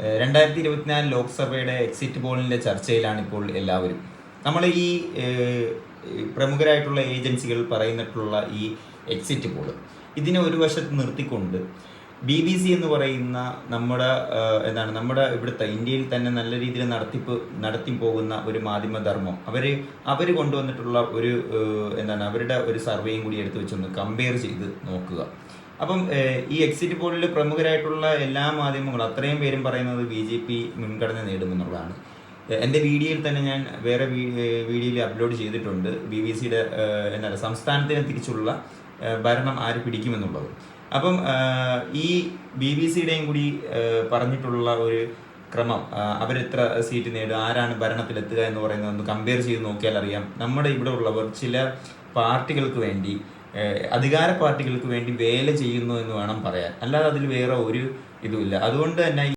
2024 ലോക്സഭയുടെ exit പോളിൻ്റെ ചർച്ചയിലാണ് ഇപ്പോൾ എല്ലാവരും. നമ്മൾ ഈ പ്രമുഖരായിട്ടുള്ള ഏജൻസികൾ പറയുന്നിട്ടുള്ള ഈ എക്സിറ്റ് പോൾ ഇതിനെ ഒരു വശത്ത് നിർത്തിക്കൊണ്ട് BBC എന്ന് പറയുന്ന നമ്മുടെ ഇവിടുത്തെ ഇന്ത്യയിൽ തന്നെ നല്ല രീതിയിൽ നടത്തി പോകുന്ന ഒരു മാധ്യമധർമ്മം അവർ കൊണ്ടുവന്നിട്ടുള്ള ഒരു അവരുടെ ഒരു സർവേയും കൂടി എടുത്തു വെച്ചൊന്ന് കമ്പയർ ചെയ്ത് നോക്കുക. അപ്പം ഈ എക്സിറ്റ് പോളിൽ പ്രമുഖരായിട്ടുള്ള എല്ലാ മാധ്യമങ്ങളും അത്രയും പേരും പറയുന്നത് BJP മുൻഗണന നേടുമെന്നുള്ളതാണ്. എൻ്റെ വീഡിയോയിൽ തന്നെ ഞാൻ വേറെ വീഡിയോയിൽ അപ്ലോഡ് ചെയ്തിട്ടുണ്ട് BBCയുടെ സംസ്ഥാനത്തിനെ തിരിച്ചുള്ള ഭരണം ആര് പിടിക്കുമെന്നുള്ളത്. അപ്പം ഈ BBCയുടെയും കൂടി പറഞ്ഞിട്ടുള്ള ഒരു ക്രമം, അവരെത്ര സീറ്റ് നേടും, ആരാണ് ഭരണത്തിലെത്തുക എന്ന് പറയുന്നത് ഒന്ന് കമ്പയർ ചെയ്ത് നോക്കിയാൽ അറിയാം. നമ്മുടെ ഇവിടെ ഉള്ളവർ ചില പാർട്ടികൾക്ക് വേണ്ടി, അധികാര പാർട്ടികൾക്ക് വേണ്ടി വേല ചെയ്യുന്നു എന്ന് വേണം പറയാൻ, അല്ലാതെ അതിൽ വേറെ ഒരു ഇതുമില്ല. അതുകൊണ്ട് തന്നെ